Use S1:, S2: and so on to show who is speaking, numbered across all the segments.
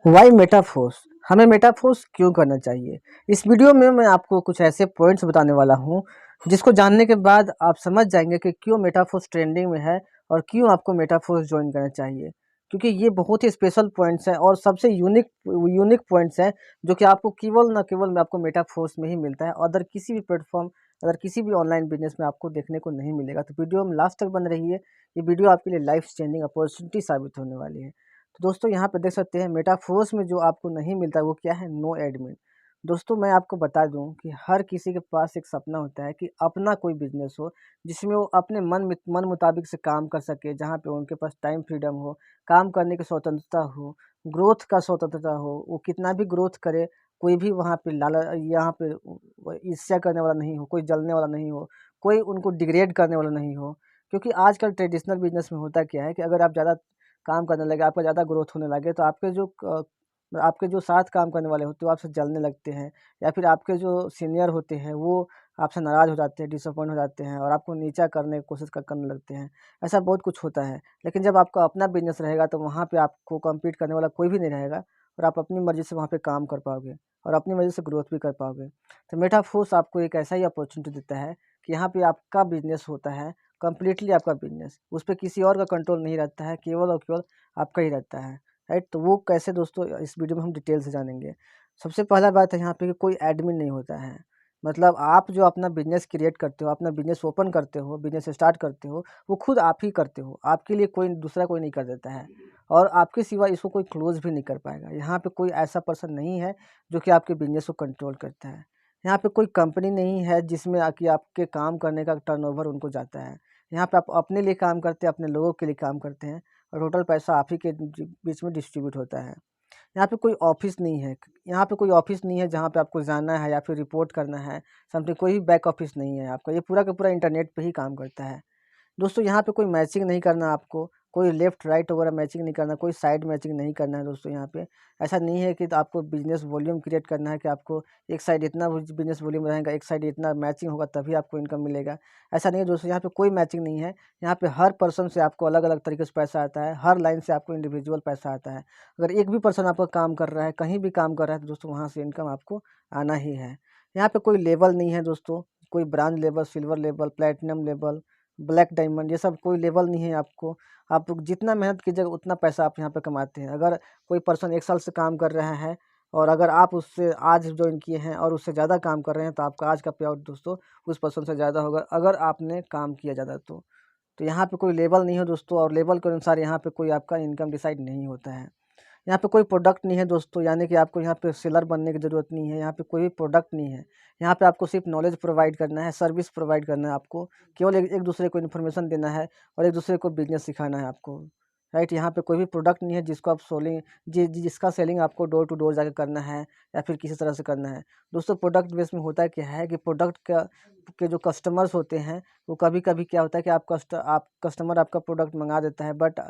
S1: Y metaphors, हमें metaphors क्यों करना चाहिए। इस वीडियो में मैं आपको कुछ ऐसे पॉइंट्स बताने वाला हूं जिसको जानने के बाद आप समझ जाएंगे कि क्यों मेटाफोर्स ट्रेंडिंग में है और क्यों आपको मेटाफोर्स ज्वाइन करना चाहिए। क्योंकि ये बहुत ही स्पेशल पॉइंट्स हैं और सबसे यूनिक यूनिक पॉइंट्स हैं जो कि आपको केवल ना केवल में आपको मेटाफोर्स में ही मिलता है। अदर किसी भी प्लेटफॉर्म, अदर किसी भी ऑनलाइन बिजनेस में आपको देखने को नहीं मिलेगा। तो वीडियो में लास्ट तक बन रही है। ये वीडियो आपके लिए लाइफ चेंजिंग अपॉर्चुनिटी साबित होने वाली है। तो दोस्तों यहाँ पे देख सकते हैं मेटाफोर्स में जो आपको नहीं मिलता वो क्या है, नो एडमिन। दोस्तों मैं आपको बता दूं कि हर किसी के पास एक सपना होता है कि अपना कोई बिजनेस हो जिसमें वो अपने मन मुताबिक से काम कर सके, जहाँ पे उनके पास टाइम फ्रीडम हो, काम करने की स्वतंत्रता हो, ग्रोथ का स्वतंत्रता हो। वो कितना भी ग्रोथ करे, कोई भी वहाँ पे यहाँ पे ईर्ष्या करने वाला नहीं हो, कोई जलने वाला नहीं हो, कोई उनको डिग्रेड करने वाला नहीं हो। क्योंकि आजकल ट्रेडिशनल बिजनेस में होता क्या है कि अगर आप ज़्यादा काम करने लगे, आपका ज़्यादा ग्रोथ होने लगे, तो आपके जो साथ काम करने वाले होते हैं वो आपसे जलने लगते हैं, या फिर आपके जो सीनियर होते हैं वो आपसे नाराज़ हो जाते हैं, डिसअपॉइंट हो जाते हैं और आपको नीचा करने की कोशिश करने लगते हैं। ऐसा बहुत कुछ होता है। लेकिन जब आपका अपना बिजनेस रहेगा तो वहाँ पे आपको कम्पीट करने वाला कोई भी नहीं रहेगा और आप अपनी मर्ज़ी से वहाँ पे काम कर पाओगे और अपनी मर्ज़ी से ग्रोथ भी कर पाओगे। तो मेटाफोर्स आपको एक ऐसा ही अपॉर्चुनिटी देता है कि यहाँ पे आपका बिजनेस होता है, कंप्लीटली आपका बिजनेस, उस पे किसी और का कंट्रोल नहीं रहता है, केवल और केवल आपका ही रहता है। राइट, तो वो कैसे दोस्तों, इस वीडियो में हम डिटेल से जानेंगे। सबसे पहला बात है यहाँ पे कि कोई एडमिन नहीं होता है। मतलब आप जो अपना बिजनेस क्रिएट करते हो, अपना बिजनेस ओपन करते हो, बिजनेस स्टार्ट करते हो, वो खुद आप ही करते हो। आपके लिए कोई दूसरा कोई नहीं कर देता है और आपके सिवा इसको कोई क्लोज भी नहीं कर पाएगा। यहाँ पे कोई ऐसा पर्सन नहीं है जो कि आपके बिजनेस को कंट्रोल करता है। यहाँ पे कोई कंपनी नहीं है जिसमें कि आपके काम करने का टर्नओवर उनको जाता है। यहाँ पे आप अपने लिए काम करते हैं, अपने लोगों के लिए काम करते हैं और टोटल पैसा आप ही के बीच में डिस्ट्रीब्यूट होता है। यहाँ पे कोई ऑफिस नहीं है। यहाँ पे कोई ऑफिस नहीं है जहाँ पे आपको जाना है या फिर रिपोर्ट करना है समथिंग। कोई भी बैक ऑफिस नहीं है आपका, ये पूरा का पूरा इंटरनेट पे ही काम करता है। दोस्तों यहाँ पे कोई मैचिंग नहीं करना आपको, कोई लेफ्ट राइट वगैरह मैचिंग नहीं करना, कोई साइड मैचिंग नहीं करना है दोस्तों। यहाँ पे ऐसा नहीं है कि तो आपको बिजनेस वॉल्यूम क्रिएट करना है कि आपको एक साइड इतना बिजनेस वॉल्यूम रहेगा, एक साइड इतना मैचिंग होगा तभी आपको इनकम मिलेगा। ऐसा नहीं है दोस्तों, यहाँ पे कोई मैचिंग नहीं है। यहाँ पे हर पर्सन से आपको अलग अलग तरीके से पैसा आता है, हर लाइन से आपको इंडिविजुअल पैसा आता है। अगर एक भी पर्सन आपका काम कर रहा है, कहीं भी काम कर रहा है, तो दोस्तों वहाँ से इनकम आपको आना ही है। यहाँ पे कोई लेवल नहीं है दोस्तों, कोई bronze level, silver level, platinum level, black diamond, ये सब कोई लेवल नहीं है आपको। आप जितना मेहनत कीजिएगा उतना पैसा आप यहाँ पे कमाते हैं। अगर कोई पर्सन 1 साल से काम कर रहा है और अगर आप उससे आज जॉइन किए हैं और उससे ज़्यादा काम कर रहे हैं, तो आपका आज का पे आउट दोस्तों उस पर्सन से ज़्यादा होगा, अगर आपने काम किया ज़्यादा तो। तो यहाँ पे कोई लेवल नहीं है दोस्तों और लेवल के अनुसार यहाँ पे कोई आपका इनकम डिसाइड नहीं होता है। यहाँ पे कोई प्रोडक्ट नहीं है दोस्तों, यानी कि आपको यहाँ पे सेलर बनने की ज़रूरत नहीं है। यहाँ पे कोई भी प्रोडक्ट नहीं है। यहाँ पे आपको सिर्फ नॉलेज प्रोवाइड करना है, सर्विस प्रोवाइड करना है आपको। केवल एक एक दूसरे को इन्फॉर्मेशन देना है और एक दूसरे को बिजनेस सिखाना है आपको। राइट, यहाँ पे कोई भी प्रोडक्ट नहीं है जिसको आप सोलिंग जिसका सेलिंग आपको डोर टू डोर जाकर करना है या फिर किसी तरह से करना है। दोस्तों प्रोडक्ट बेस में होता क्या है कि प्रोडक्ट का के जो कस्टमर्स होते हैं वो कभी कभी क्या होता है कि आप कस्टमर आपका प्रोडक्ट मंगा देता है, बट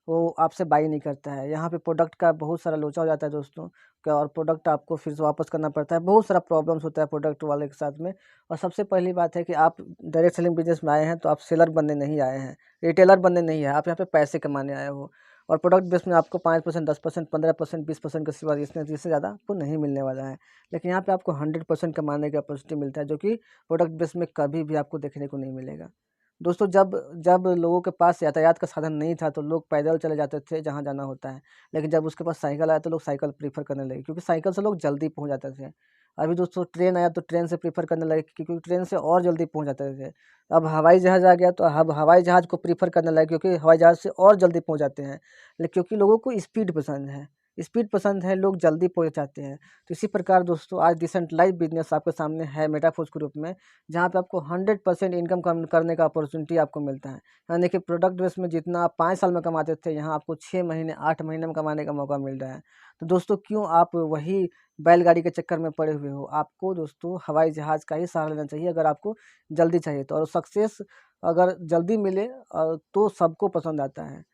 S1: वो आपसे बाई नहीं करता है। यहाँ पे प्रोडक्ट का बहुत सारा लोचा हो जाता है दोस्तों क्या, और प्रोडक्ट आपको फिर से वापस करना पड़ता है। बहुत सारा प्रॉब्लम्स होता है प्रोडक्ट वाले के साथ में। और सबसे पहली बात है कि आप डायरेक्ट सेलिंग बिजनेस में आए हैं तो आप सेलर बनने नहीं आए हैं, रिटेलर बनने नहीं आए, आप यहाँ पे पैसे कमाने आए हो। और प्रोडक्ट बेस में आपको 5%, 10%, 15%, 20% के सिवा इससे ज़्यादा आपको नहीं मिलने वाला है। लेकिन यहाँ पे आपको 100% कमाने का अपॉर्चुनिटी मिलता है, जो कि प्रोडक्ट बेस में कभी भी आपको देखने को नहीं मिलेगा। दोस्तों जब जब लोगों के पास यातायात का साधन नहीं था तो लोग पैदल चले जाते थे जहाँ जाना होता है। लेकिन जब उसके पास साइकिल आया तो लोग साइकिल प्रीफर करने लगे, क्योंकि साइकिल से लोग जल्दी पहुँच जाते थे। अभी दोस्तों ट्रेन आया तो ट्रेन से प्रीफर करने लगे, क्योंकि ट्रेन से और जल्दी पहुँच जाते थे। अब हवाई जहाज़ आ गया तो अब हवाई जहाज़ को प्रीफर करने लगे, क्योंकि हवाई जहाज़ से और जल्दी पहुँच जाते हैं। क्योंकि लोगों को स्पीड पसंद है, स्पीड पसंद है, लोग जल्दी पहुँच जाते हैं। तो इसी प्रकार दोस्तों आज डिसेंट्रलाइज्ड बिजनेस आपके सामने है मेटाफोर्स के रूप में, जहाँ पे आपको 100% इनकम कम करने का अपॉर्चुनिटी आपको मिलता है। यानी कि प्रोडक्ट बेस में जितना आप 5 साल में कमाते थे, यहाँ आपको 6 महीने, 8 महीने में कमाने का मौका मिल रहा है। तो दोस्तों क्यों आप वही बैलगाड़ी के चक्कर में पड़े हुए हो? आपको दोस्तों हवाई जहाज़ का ही सहारा लेना चाहिए अगर आपको जल्दी चाहिए तो। और सक्सेस अगर जल्दी मिले तो सबको पसंद आता है।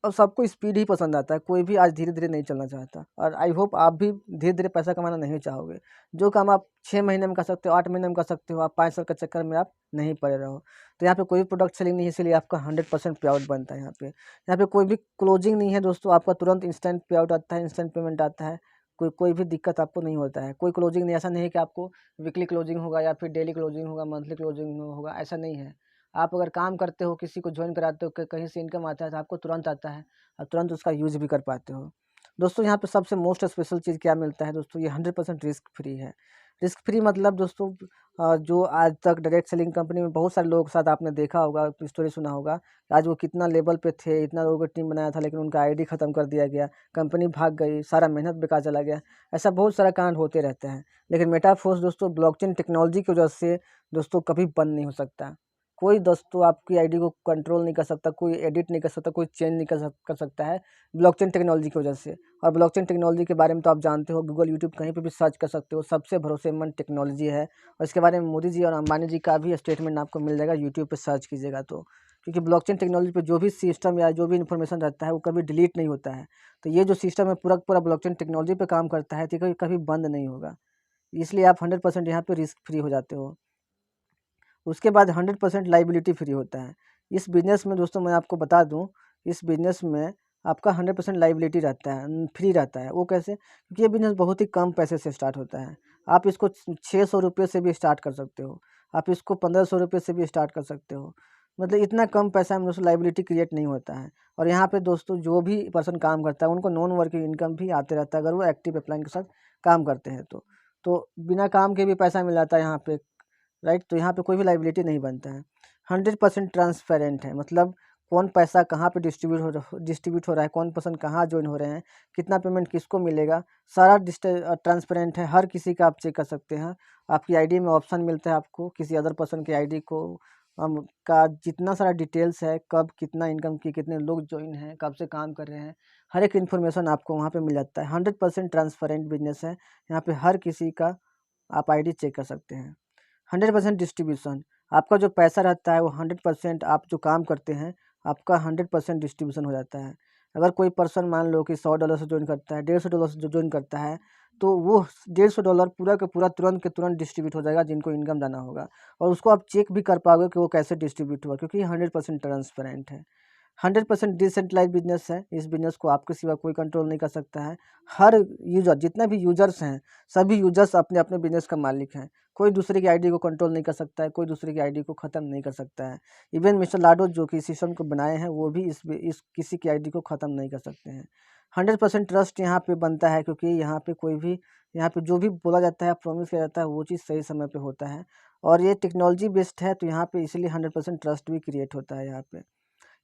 S1: और सबको स्पीड ही पसंद आता है, कोई भी आज धीरे-धीरे नहीं चलना चाहता। और आई होप आप भी धीरे-धीरे पैसा कमाना नहीं चाहोगे। जो काम आप 6 महीने में कर सकते हो, 8 महीने में कर सकते हो, आप 5 साल के चक्कर में आप नहीं पड़े रहो। तो यहाँ पे कोई भी प्रोडक्ट सेलिंग नहीं है, इसीलिए आपका 100% पे आउट बनता है यहाँ पे। यहाँ पे कोई भी क्लोजिंग नहीं है दोस्तों, आपका तुरंत इंस्टेंट पे आउट आता है, इंस्टेंट पेमेंट आता है। कोई भी दिक्कत आपको नहीं होता है। कोई क्लोजिंग नहीं, ऐसा नहीं है कि आपको वीकली क्लोजिंग होगा या फिर डेली क्लोजिंग होगा, मंथली क्लोजिंग होगा, ऐसा नहीं है। आप अगर काम करते हो, किसी को जॉइन कराते हो, कहीं से इनकम आता है तो आपको तुरंत आता है और तुरंत उसका यूज़ भी कर पाते हो। दोस्तों यहाँ पे सबसे मोस्ट स्पेशल चीज़ क्या मिलता है दोस्तों, ये 100% रिस्क फ्री है। रिस्क फ्री मतलब दोस्तों जो आज तक डायरेक्ट सेलिंग कंपनी में बहुत सारे लोगों के साथ आपने देखा होगा, स्टोरी सुना होगा, आज वो कितना लेवल पे थे, इतना लोगों का टीम बनाया था, लेकिन उनका आईडी ख़त्म कर दिया गया, कंपनी भाग गई, सारा मेहनत बेकार चला गया। ऐसा बहुत सारा कांड होते रहते हैं। लेकिन मेटाफोर्स दोस्तों ब्लॉकचेन टेक्नोलॉजी की वजह से दोस्तों कभी बंद नहीं हो सकता। कोई दोस्तों आपकी आईडी को कंट्रोल नहीं कर सकता, कोई एडिट नहीं कर सकता, कोई चेंज नहीं कर सकता है ब्लॉकचेन टेक्नोलॉजी की वजह से। और ब्लॉकचेन टेक्नोलॉजी के बारे में तो आप जानते हो, गूगल, यूट्यूब कहीं पे भी सर्च कर सकते हो, सबसे भरोसेमंद टेक्नोलॉजी है। और इसके बारे में मोदी जी और अंबानी जी का भी स्टेटमेंट आपको मिल जाएगा, यूट्यूब पे सर्च कीजिएगा तो। क्योंकि ब्लॉकचेन टेक्नोलॉजी पे जो भी सिस्टम या जो भी इन्फॉर्मेशन रहता है वो कभी डिलीट नहीं होता है। तो ये जो सिस्टम है पूरा पूरा ब्लॉकचेन टेक्नोलॉजी पे काम करता है, तो कभी कभी बंद नहीं होगा। इसलिए आप 100% यहाँ पे रिस्क फ्री हो जाते हो। उसके बाद 100% लाइबिलिटी फ्री होता है। इस बिज़नेस में दोस्तों मैं आपको बता दूँ, इस बिज़नेस में आपका 100% लाइबिलिटी रहता है, फ्री रहता है। वो कैसे? क्योंकि ये बिज़नेस बहुत ही कम पैसे से स्टार्ट होता है। आप इसको 600 रुपये से भी स्टार्ट कर सकते हो। आप इसको 1500 रुपये से भी स्टार्ट कर सकते हो। मतलब इतना कम पैसा में दोस्तों लाइबिलिटी क्रिएट नहीं होता है। और यहाँ पे दोस्तों जो भी पर्सन काम करता है उनको नॉन वर्किंग इनकम भी आते रहता है, अगर वो एक्टिव अपलाइन के साथ काम करते हैं तो। तो बिना काम के भी पैसा मिल जाता है यहाँ पे। राइट, तो यहाँ पे कोई भी लाइबिलिटी नहीं बनता है। 100% ट्रांसपेरेंट है, मतलब कौन पैसा कहाँ पे डिस्ट्रीब्यूट हो रहा है, कौन पर्सन कहाँ ज्वाइन हो रहे हैं, कितना पेमेंट किसको मिलेगा, सारा ट्रांसपेरेंट है। हर किसी का आप चेक कर सकते हैं। आपकी आईडी में ऑप्शन मिलता है आपको किसी अदर पर्सन की आईडी को का जितना सारा डिटेल्स है, कब कितना इनकम की, कितने लोग ज्वाइन हैं, कब से काम कर रहे हैं, हर एक इन्फॉर्मेशन आपको वहाँ पे मिल जाता है। 100% ट्रांसपेरेंट बिजनेस है। यहाँ पे हर किसी का आप आईडी चेक कर सकते हैं। 100% डिस्ट्रीब्यूशन, आपका जो पैसा रहता है वो 100% आप जो काम करते हैं आपका 100% डिस्ट्रीब्यूशन हो जाता है। अगर कोई पर्सन मान लो कि $100 से ज्वाइन करता है, $150 से जो ज्वाइन करता है, तो वो $150 पूरा का पूरा तुरंत के तुरंत डिस्ट्रीब्यूट हो जाएगा जिनको इनकम जाना होगा। और उसको आप चेक भी कर पाओगे कि वो कैसे डिस्ट्रीब्यूट हुआ, क्योंकि 100% ट्रांसपेरेंट है। 100% डिसेंट्रलाइज्ड बिजनेस है। इस बिजनेस को आपके सिवा कोई कंट्रोल नहीं कर सकता है। हर यूज़र, जितना भी यूज़र्स हैं, सभी यूज़र्स अपने अपने बिजनेस का मालिक हैं। कोई दूसरे की आईडी को कंट्रोल नहीं कर सकता है, कोई दूसरे की आईडी को ख़त्म नहीं कर सकता है। इवन मिस्टर लाडो जो कि सिस्टम को बनाए हैं, वो भी इस किसी की आईडी को ख़त्म नहीं कर सकते हैं। 100% ट्रस्ट यहाँ पे बनता है, क्योंकि यहाँ पे जो भी बोला जाता है, प्रॉमिस किया जाता है, वो चीज़ सही समय पे होता है। और ये टेक्नोलॉजी बेस्ड है, तो यहाँ पे इसलिए 100% ट्रस्ट भी क्रिएट होता है यहाँ पे।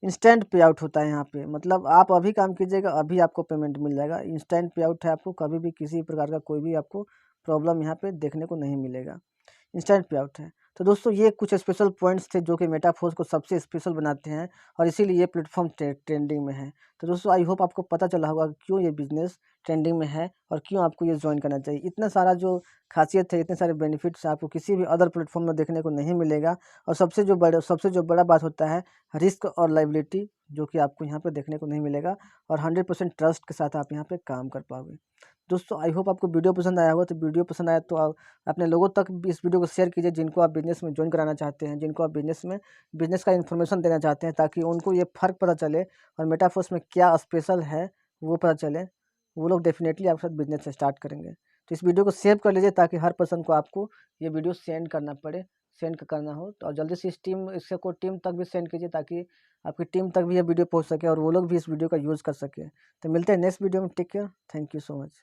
S1: इंस्टेंट पे आउट होता है यहाँ पे, मतलब आप अभी काम कीजिएगा, अभी आपको पेमेंट मिल जाएगा। इंस्टेंट पे आउट है, आपको कभी भी किसी प्रकार का कोई भी आपको प्रॉब्लम यहाँ पे देखने को नहीं मिलेगा। इंस्टेंट पे आउट है। तो दोस्तों ये कुछ स्पेशल पॉइंट्स थे जो कि मेटाफोर्स को सबसे स्पेशल बनाते हैं, और इसीलिए ये प्लेटफॉर्म ट्रेंडिंग में है। तो दोस्तों आई होप आपको पता चला होगा कि क्यों ये बिज़नेस ट्रेंडिंग में है और क्यों आपको ये ज्वाइन करना चाहिए। इतना सारा जो खासियत है, इतने सारे बेनिफिट्स आपको किसी भी अदर प्लेटफॉर्म में देखने को नहीं मिलेगा। और सबसे जो बड़ा बात होता है, रिस्क और लायबिलिटी, जो कि आपको यहाँ पे देखने को नहीं मिलेगा। और 100% ट्रस्ट के साथ आप यहाँ पे काम कर पाओगे। दोस्तों आई होप आपको वीडियो पसंद आया होगा। तो वीडियो पसंद आया तो आप अपने लोगों तक भी इस वीडियो को शेयर कीजिए, जिनको आप बिज़नेस में ज्वाइन कराना चाहते हैं, जिनको आप बिज़नेस का इन्फॉर्मेशन देना चाहते हैं, ताकि उनको ये फ़र्क पता चले और मेटाफोर्स में क्या स्पेशल है वो पता चले। वो लोग डेफ़िनेटली आपके साथ बिज़नेस स्टार्ट करेंगे। तो इस वीडियो को सेव कर लीजिए, ताकि हर पर्सन को आपको ये वीडियो सेंड करना हो। तो और जल्दी से इसको टीम तक भी सेंड कीजिए, ताकि आपकी टीम तक भी ये वीडियो पहुँच सके और वो लोग भी इस वीडियो का यूज़ कर सकें। तो मिलते हैं नेक्स्ट वीडियो में। Take care, thank you so much.